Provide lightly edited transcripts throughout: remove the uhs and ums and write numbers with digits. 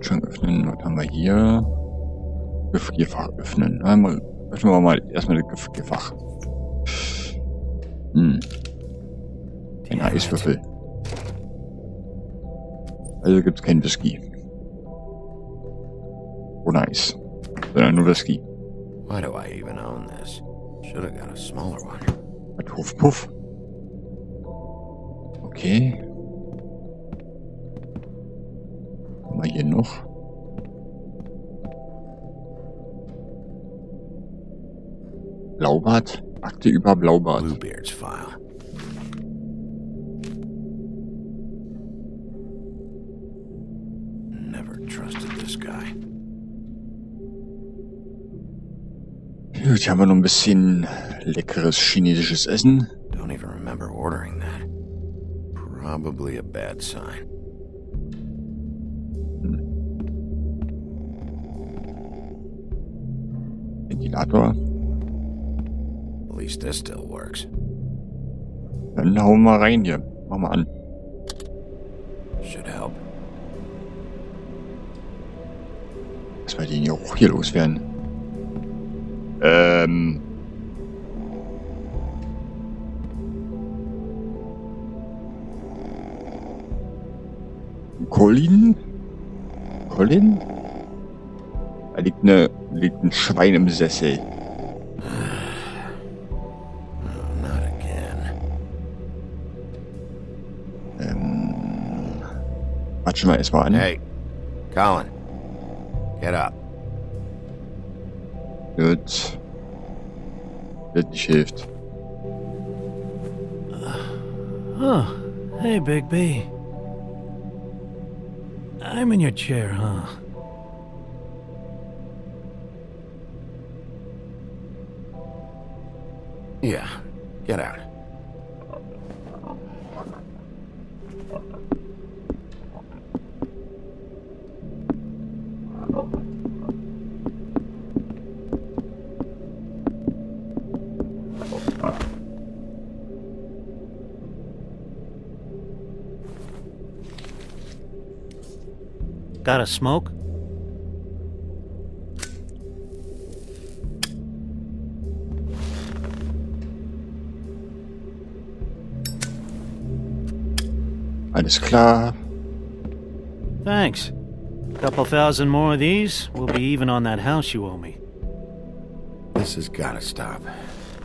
Kühlschrank öffnen. Was haben wir hier? Gefrierfach öffnen. Einmal öffnen wir mal erstmal das Gefrierfach. Ein Eiswürfel. Also gibt's kein Whisky. Ohne Eis. Sondern nur Whisky. Why do I even own this? Should have got a smaller one. Puff, puff. Okay. Was haben wir hier noch? Blaubart? Akte über Blaubart. Bluebeard's file. Never trusted this guy. Gut, hier haben wir noch ein bisschen leckeres chinesisches Essen. Don't even remember ordering that. Probably a bad sign. Ventilator. At least this still works. Dann hauen wir rein hier. Mach mal an. Should help. Dass wir den hier auch hier loswerden. Colin? Da liegt ein Schwein im Sessel. Not again. Quatschen wir erstmal an. Hey, Colin. Get up. Gut. Das nicht hilft. Oh, hey, Big B. I'm in your chair, huh? Yeah, get out. Got a smoke? Alles klar. Thanks. Couple thousand more of these, we'll be even on that house you owe me. This has gotta stop.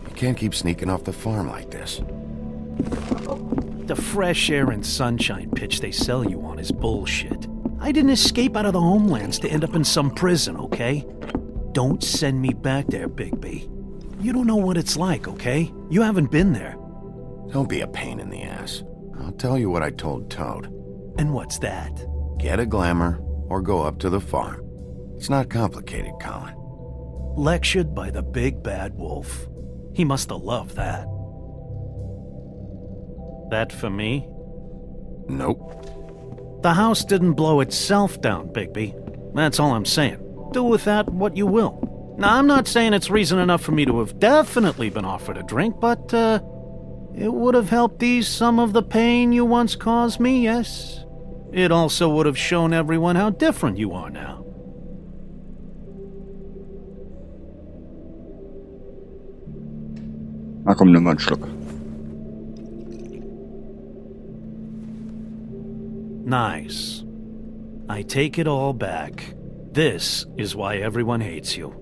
You can't keep sneaking off the farm like this. The fresh air and sunshine pitch they sell you on is bullshit. I didn't escape out of the homelands to end up in some prison, okay? Don't send me back there, Big B. You don't know what it's like, okay? You haven't been there. Don't be a pain in the ass. I'll tell you what I told Toad. And what's that? Get a glamour or go up to the farm. It's not complicated, Colin. Lectured by the big bad wolf. He must have loved that. That for me? Nope. The house didn't blow itself down, Bigby. That's all I'm saying. Do with that what you will. Now, I'm not saying it's reason enough for me to have definitely been offered a drink, but, it would have helped ease some of the pain you once caused me, yes? It also would have shown everyone how different you are now. Na komm, nimm mal einen Schluck. Nice. I take it all back. This is why everyone hates you.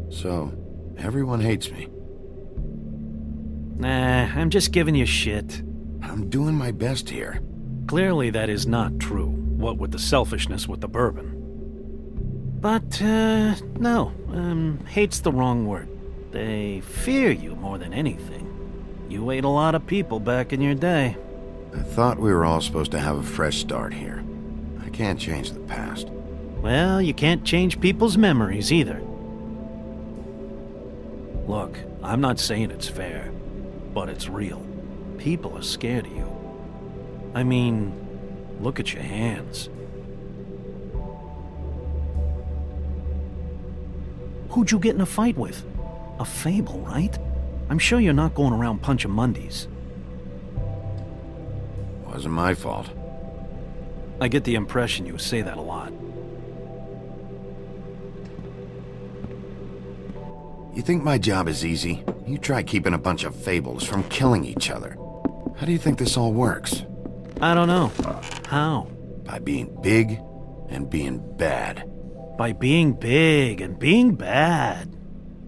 So, everyone hates me. Nah, I'm just giving you shit. I'm doing my best here. Clearly that is not true, what with the selfishness with the bourbon. But, no, hate's the wrong word. They fear you more than anything. You ate a lot of people back in your day. I thought we were all supposed to have a fresh start here. I can't change the past. Well, you can't change people's memories either. Look, I'm not saying it's fair, but it's real. People are scared of you. I mean, look at your hands. Who'd you get in a fight with? A fable, right? I'm sure you're not going around punching Mondays. Wasn't my fault. I get the impression you say that a lot. You think my job is easy? You try keeping a bunch of fables from killing each other. How do you think this all works? I don't know. How? By being big and being bad. By being big and being bad.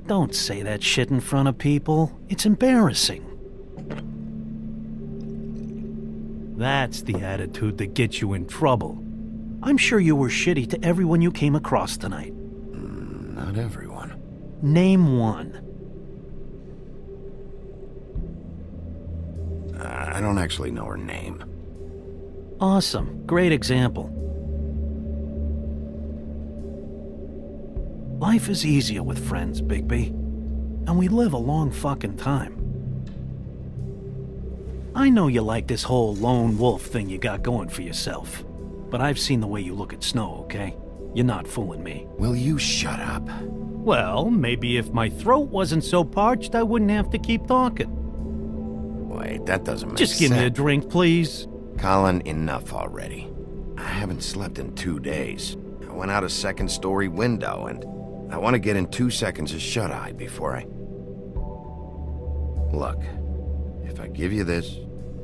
Don't say that shit in front of people. It's embarrassing. That's the attitude that gets you in trouble. I'm sure you were shitty to everyone you came across tonight. Not everyone. Name one. I don't actually know her name. Awesome. Great example. Life is easier with friends, Bigby. And we live a long fucking time. I know you like this whole lone wolf thing you got going for yourself. But I've seen the way you look at Snow, okay? You're not fooling me. Will you shut up? Well, maybe if my throat wasn't so parched, I wouldn't have to keep talking. Wait, that doesn't make sense. Just give me a drink, please. Colin, enough already. I haven't slept in 2 days. I went out a second-story window, and I want to get in 2 seconds of shut-eye before I... Look, if I give you this,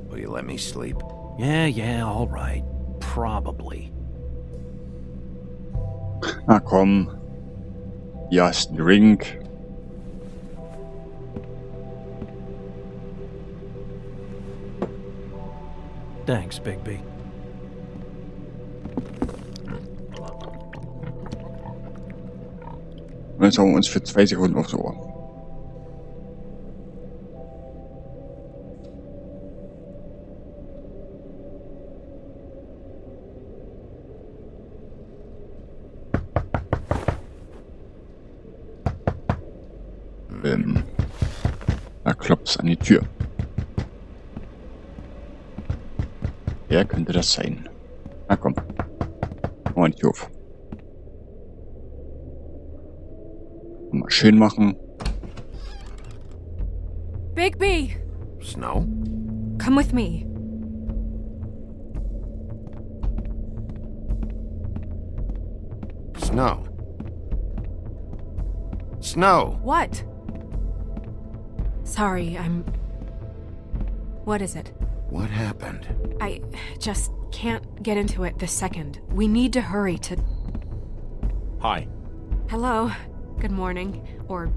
will you let me sleep? Yeah, all right. Probably. Na komm. Hier hast einen Drink. Thanks, Bigby. Und jetzt haben wir uns für 2 Sekunden aufs Ohr. Da klopft's an die Tür. Wer könnte das sein? Na komm. Machen wir die Tür auf. Mal schön machen. Bigby! Snow? Come with me. Snow? Snow! What? Sorry, What is it? What happened? I just can't get into it this second. We need to hurry to... Hi. Hello. Good morning. Or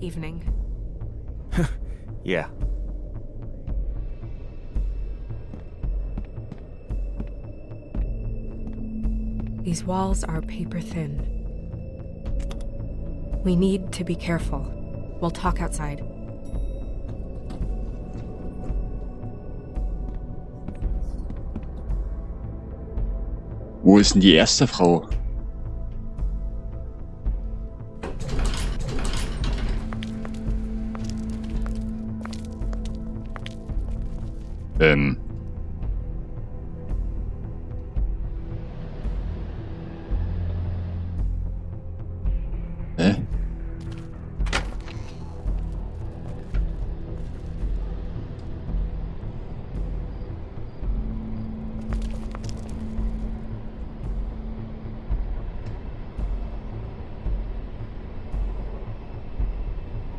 evening. Yeah. These walls are paper thin. We need to be careful. We'll talk outside. Wo ist denn die erste Frau? Hä?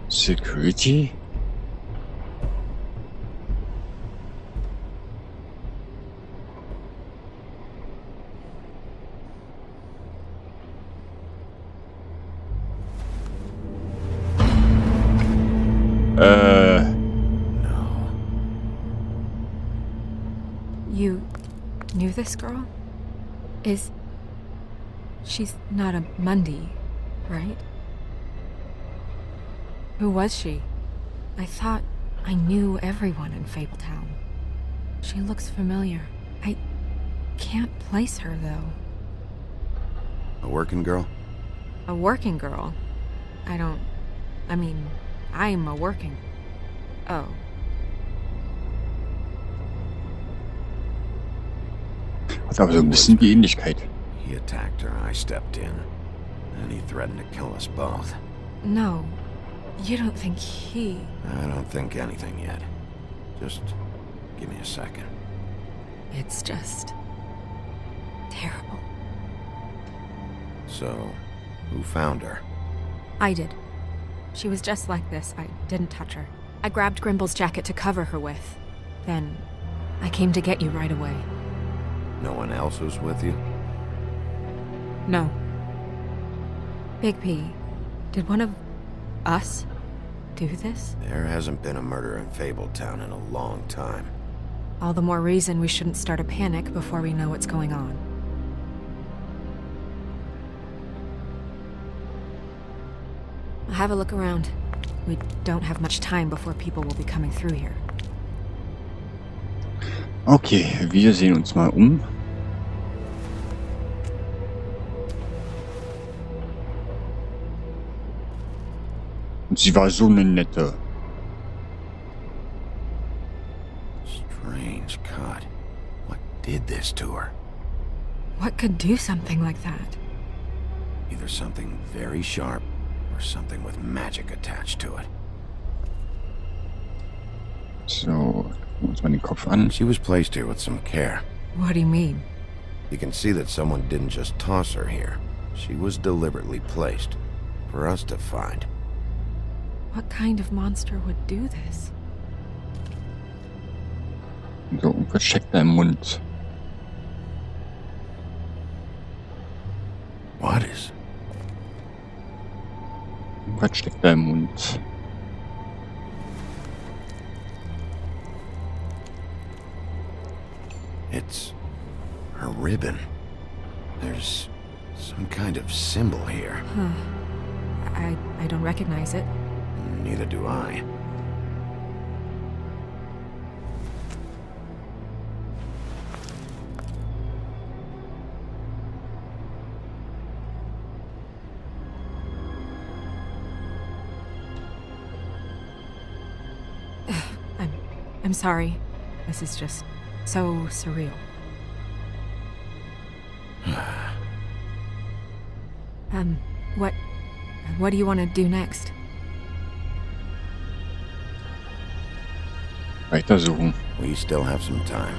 Security? No. You knew this girl? She's not a Mundy, right? Who was she? I thought I knew everyone in Fabletown. She looks familiar. I can't place her, though. A working girl? A working girl? I'm a working... Oh. Hat aber so ein bisschen die Ähnlichkeit. He attacked her, I stepped in. And he threatened to kill us both. No. You don't think I don't think anything yet. Just give me a second. It's just terrible. So, who found her? I did. She was just like this. I didn't touch her. I grabbed Grimble's jacket to cover her with. Then, I came to get you right away. No one else was with you? No. Big P, did one of us do this? There hasn't been a murder in Fabletown in a long time. All the more reason we shouldn't start a panic before we know what's going on. I'll have a look around. We don't have much time before people will be coming through here. Okay, wir sehen uns mal um. Und sie war so eine nette. Strange cut. What did this to her? What could do something like that? Either something very sharp, or something with magic attached to it. So, gucken wir uns mal den Kopf an. She was placed here with some care. What do you mean? You can see that someone didn't just toss her here. She was deliberately placed. For us to find. What kind of monster would do this? So, irgendwas steckt da im Mund. What is? Irgendwas steckt da im Mund. It's her ribbon. There's some kind of symbol here. Huh. I don't recognize it. Neither do I. I'm sorry. This is just so surreal. What do you want to do next? Weitersuchen. We still have some time.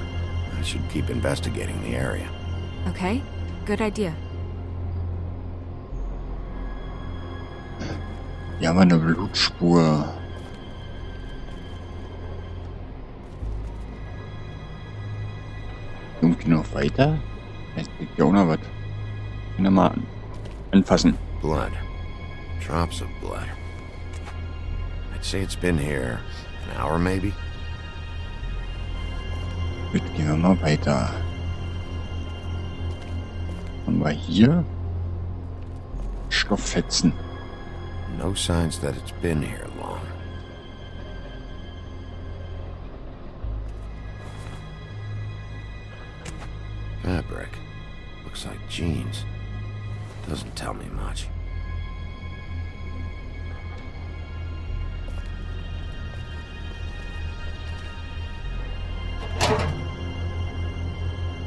I should keep investigating the area. Okay, good idea. Hier haben wir eine Blutspur. Irgendwie noch weiter? Jetzt liegt ja auch noch was. Können wir mal anfassen. Blood. Drops of blood. I'd say it's been here an hour maybe? Gut, gehen wir mal weiter. Haben wir hier Stofffetzen. No signs that it's been here long. Fabric. Looks like jeans. Doesn't tell me much.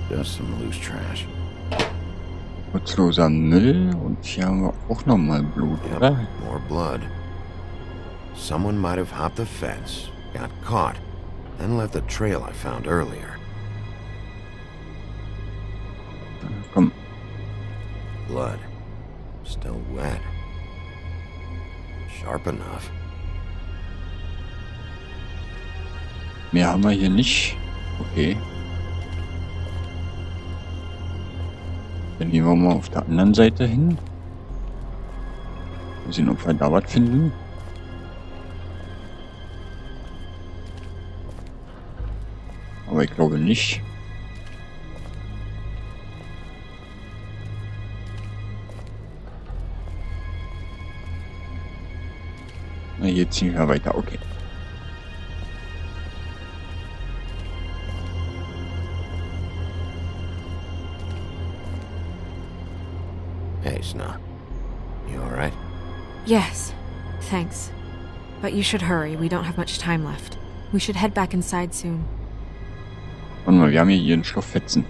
Just some loose trash. Nutzloser Müll und hier haben wir auch nochmal Blut, Yep, oder? more blood. Someone might have hopped the fence, got caught, then left the trail I found earlier. Komm, Blood. Still wet. Sharp enough. mehr haben wir hier nicht. Okay. Dann gehen wir mal auf der anderen Seite hin. Mal sehen, ob wir da was finden. Aber ich glaube nicht. Na, hier ziehen wir weiter. Okay. Hey, Sna. You alright? Yes, thanks. But you should hurry. We don't have much time left. We should head back inside soon. Warte mal, wir haben hier einen Stofffetzen.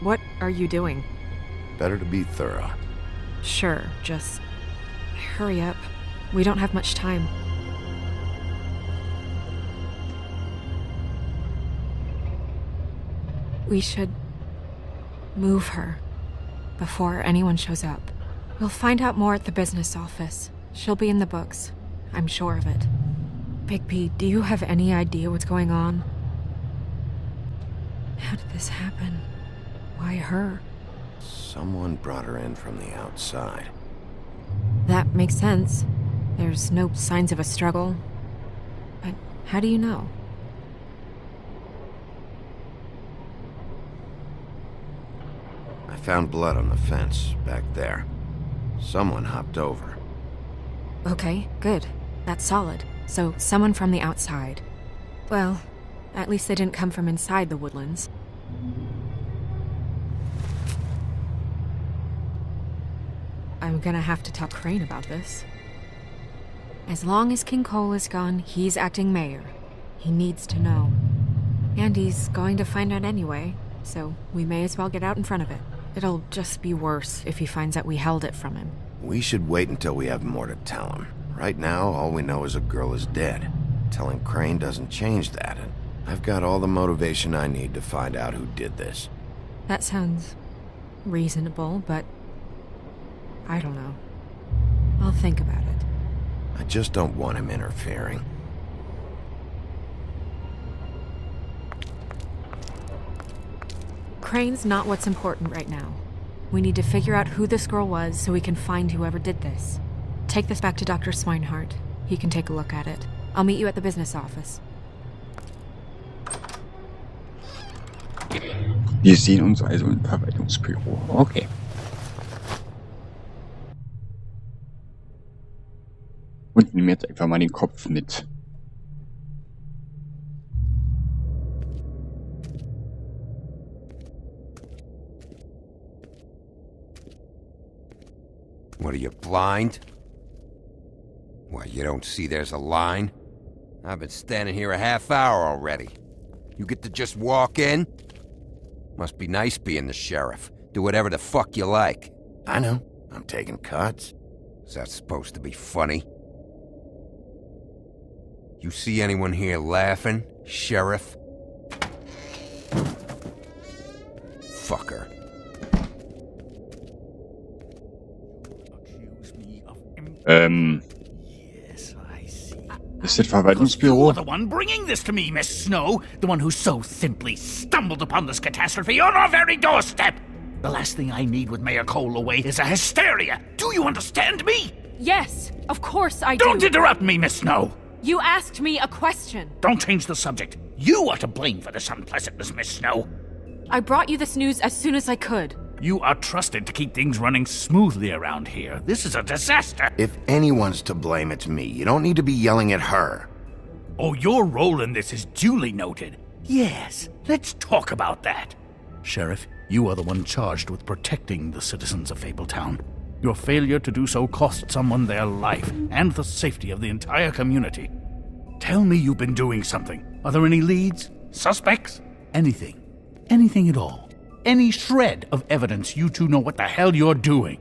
What are you doing? Better to be thorough. Sure, just hurry up. We don't have much time. We should move her before anyone shows up. We'll find out more at the business office. She'll be in the books. I'm sure of it. Bigby, do you have any idea what's going on? How did this happen? Why her? Someone brought her in from the outside. That makes sense. There's no signs of a struggle. But how do you know? I found blood on the fence back there. Someone hopped over. Okay, good. That's solid. So, someone from the outside. Well, at least they didn't come from inside the woodlands. I'm gonna have to tell Crane about this. As long as King Cole is gone, he's acting mayor. He needs to know. And he's going to find out anyway, so we may as well get out in front of it. It'll just be worse if he finds out we held it from him. We should wait until we have more to tell him. Right now, all we know is a girl is dead. Telling Crane doesn't change that, and I've got all the motivation I need to find out who did this. That sounds reasonable, but I don't know. I'll think about it. I just don't want him interfering. Crane's not what's important right now. We need to figure out who this girl was so we can find whoever did this. Take this back to Dr. Swinehart. He can take a look at it. I'll meet you at the business office. Wir sehen uns also im Verwaltungsbüro. Okay. Und nehmen jetzt einfach mal den Kopf mit. What are you, blind? What, you don't see there's a line? I've been standing here a half hour already. You get to just walk in? Must be nice being the sheriff. Do whatever the fuck you like. I know. I'm taking cuts. Is that supposed to be funny? You see anyone here laughing, Sheriff? Fucker. Yes, I see. Ist das Verwaltungsbüro? You're the one bringing this to me, Miss Snow. The one who so simply stumbled upon this catastrophe on our very doorstep. The last thing I need with Mayor Cole away is a hysteria. Do you understand me? Yes, of course I do. Don't interrupt me, Miss Snow. You asked me a question. Don't change the subject. You are to blame for this unpleasantness, Miss Snow. I brought you this news as soon as I could. You are trusted to keep things running smoothly around here. This is a disaster. If anyone's to blame, it's me. You don't need to be yelling at her. Oh, your role in this is duly noted. Yes, let's talk about that. Sheriff, you are the one charged with protecting the citizens of Fabletown. Your failure to do so cost someone their life and the safety of the entire community. Tell me you've been doing something. Are there any leads? Suspects? Anything. Anything at all. Any shred of evidence you two know what the hell you're doing.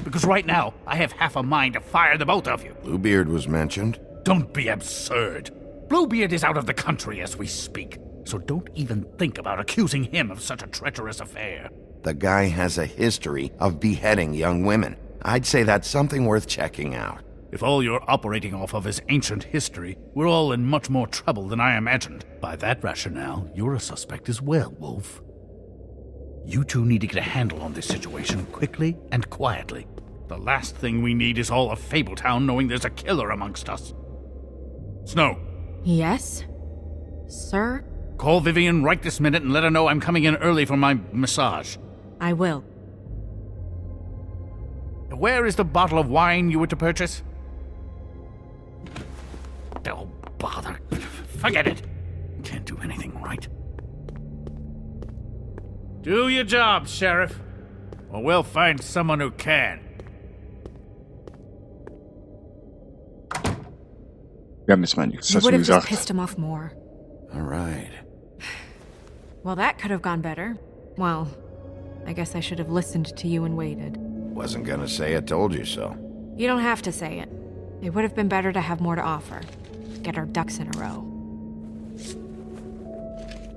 Because right now, I have half a mind to fire the both of you. Bluebeard was mentioned. Don't be absurd. Bluebeard is out of the country as we speak, so don't even think about accusing him of such a treacherous affair. The guy has a history of beheading young women. I'd say that's something worth checking out. If all you're operating off of is ancient history, we're all in much more trouble than I imagined. By that rationale, you're a suspect as well, Wolf. You two need to get a handle on this situation quickly and quietly. The last thing we need is all of Fabletown knowing there's a killer amongst us. Snow. Yes? Sir? Call Vivian right this minute and let her know I'm coming in early for my massage. I will. Where is the bottle of wine you were to purchase? Oh, bother. Forget it. Can't do anything right. Do your job, Sheriff, or we'll find someone who can. Wir haben jetzt mal nichts You dazu would have just gesagt. pissed him off more. All right. Well, that could have gone better. Well, I guess I should have listened to you and waited. Wasn't gonna say I told you so. You don't have to say it. It would have been better to have more to offer. Get our ducks in a row.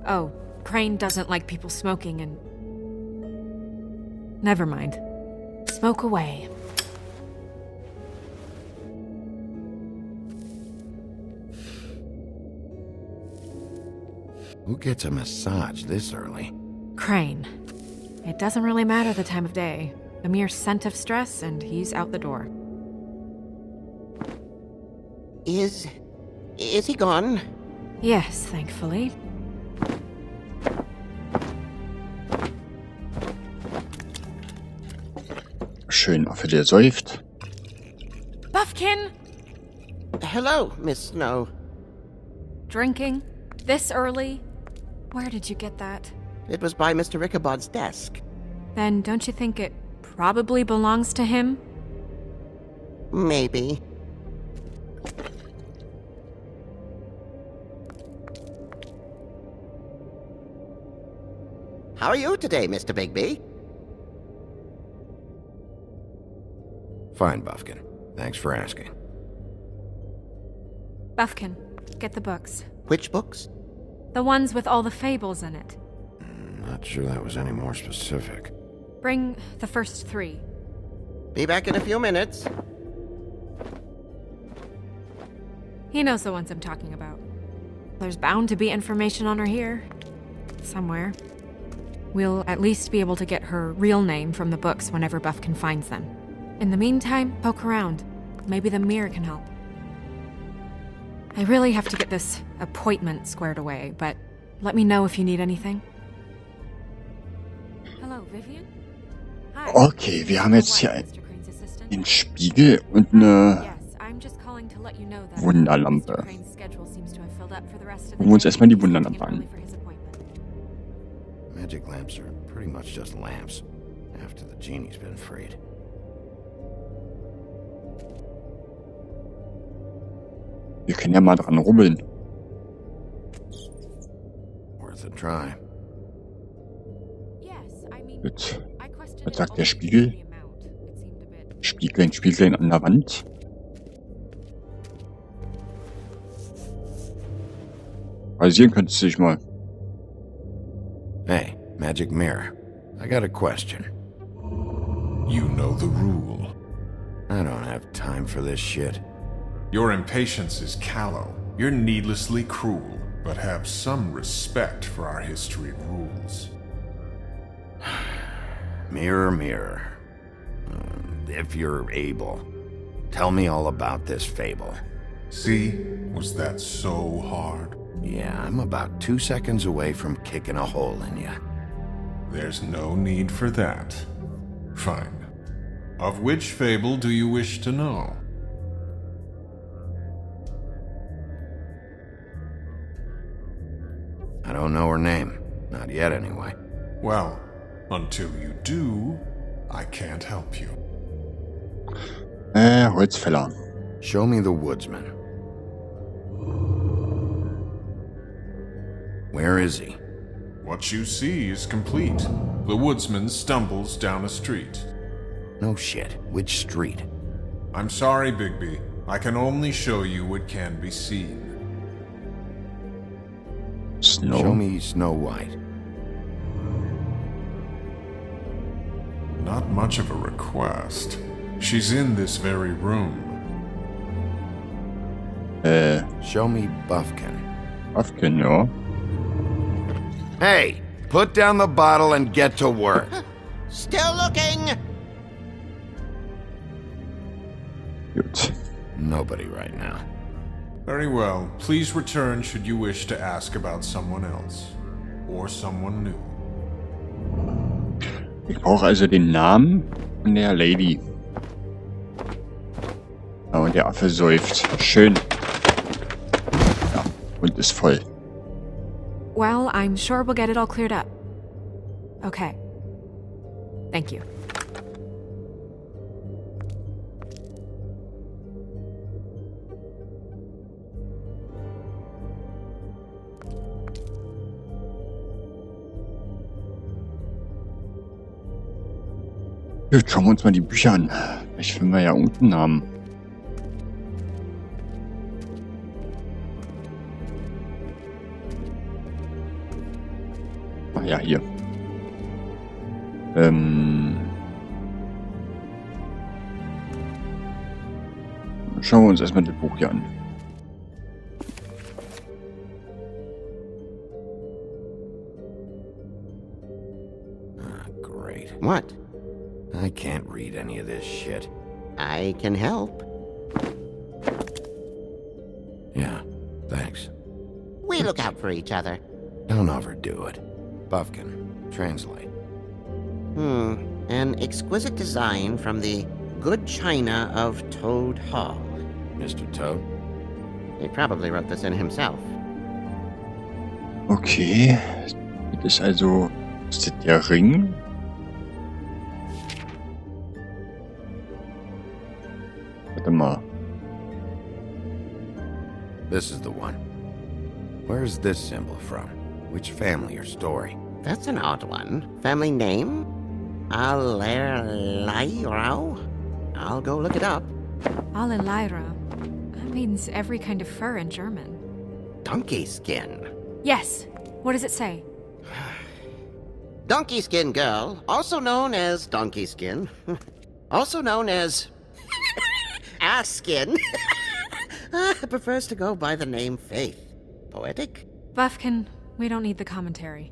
Oh, Crane doesn't like people smoking and... Never mind. Smoke away. Who gets a massage this early? Crane. It doesn't really matter the time of day. A mere scent of stress and he's out the door. Is he gone? Yes, thankfully. Schön, auf der säuft. Buffkin! Hello, Miss Snow. Drinking? This early? Where did you get that? It was by Mr. Ichabod's desk. Then don't you think it probably belongs to him? Maybe. How are you today, Mr. Bigby? Fine, Buffkin. Thanks for asking. Buffkin, get the books. Which books? The ones with all the fables in it. Not sure that was any more specific. Bring the first 3. Be back in a few minutes. He knows the ones I'm talking about. There's bound to be information on her here. Somewhere. We'll at least be able to get her real name from the books whenever Buffkin finds them. In the meantime, poke around. Maybe the mirror can help. I really have to get this appointment squared away, but let me know if you need anything. Hello, Vivian? Hi. Okay, wir haben jetzt hier einen Spiegel und eine Wunderlampe. Gucken wir uns erstmal die Wunderlampe an. Magic lamps are pretty much just lamps, after the genie's been freed. Wir können ja mal dran rubbeln. Worth a try. Gut. Was sagt der Spiegel? Spieglein an der Wand. Rasieren könntest du dich mal. Hey, magic mirror. I got a question. You know the rule. I don't have time for this shit. Your impatience is callow. You're needlessly cruel, but have some respect for our history and rules. Mirror, mirror. If you're able, tell me all about this fable. See? Was that so hard? Yeah, I'm about 2 seconds away from kicking a hole in you. There's no need for that. Fine. Of which fable do you wish to know? I don't know her name. Not yet, anyway. Well, until you do, I can't help you. Holzfäller. Show me the woodsman. Where is he? What you see is complete. The woodsman stumbles down a street. No shit. Which street? I'm sorry, Bigby. I can only show you what can be seen. Snow. Show me Snow White. Not much of a request. She's in this very room. Show me Buffkin. Buffkin, ja. Hey, put down the bottle and get to work. Still looking! Gut. Nobody right now. Very well. Please return should you wish to ask about someone else. Or someone new. Ich brauche also den Namen von der Lady. Ja, und der Affe säuft. Schön. Ja, und ist voll. Well, I'm sure we'll get it all cleared up. Okay. Thank you. Gut, schauen wir uns mal die Bücher an. Vielleicht finden wir ja irgendeinen Namen. ja, hier. Schauen wir uns erstmal das Buch hier an. Great. What? I can't read any of this shit. I can help. Yeah, thanks. We look out for each other. Don't overdo it. Buffkin, translate. An exquisite design from the good china of Toad Hall. Mr. Toad? He probably wrote this in himself. Okay. Das ist also... Ist das der Ring? Warte mal. This is the one. Where's this symbol from? Which family or story? That's an odd one. Family name? Allerleirau? I'll go look it up. Alelaira. That means every kind of fur in German. Donkey skin. Yes. What does it say? Donkey skin girl, also known as donkey skin, also known as ass skin, prefers to go by the name Faith. Poetic? Buffkin, we don't need the commentary.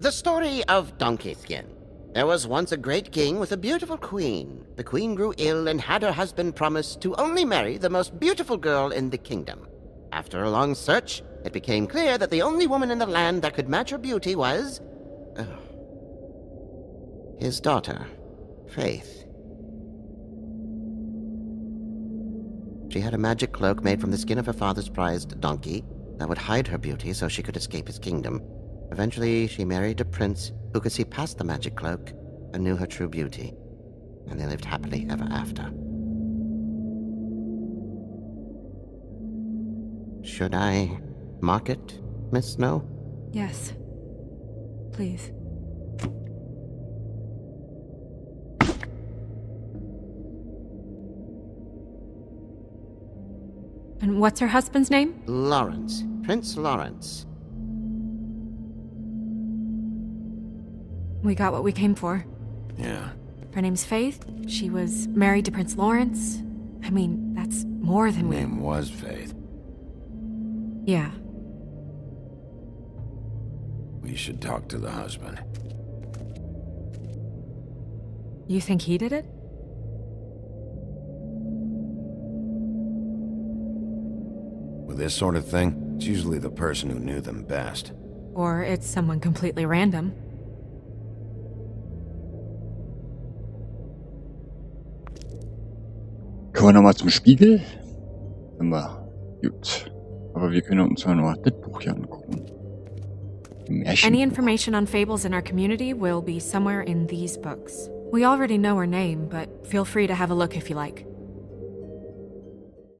The story of Donkey Skin. There was once a great king with a beautiful queen. The queen grew ill and had her husband promise to only marry the most beautiful girl in the kingdom. After a long search, it became clear that the only woman in the land that could match her beauty was... his daughter, Faith. She had a magic cloak made from the skin of her father's prized donkey that would hide her beauty so she could escape his kingdom. Eventually, she married a prince who could see past the magic cloak and knew her true beauty. And they lived happily ever after. Should I mark it, Miss Snow? Yes. Please. And what's her husband's name? Lawrence. Prince Lawrence. We got what we came for. Yeah. Her name's Faith. She was married to Prince Lawrence. I mean, that's more than we... Name was Faith. Yeah. We should talk to the husband. You think he did it? With this sort of thing, it's usually the person who knew them best. Or it's someone completely random. Kommen wir nochmal zum Spiegel? Gut. Aber wir können uns ja noch das Buch hier angucken. Any information on fables in our community will be somewhere in these books. We already know her name, but feel free to have a look if you like.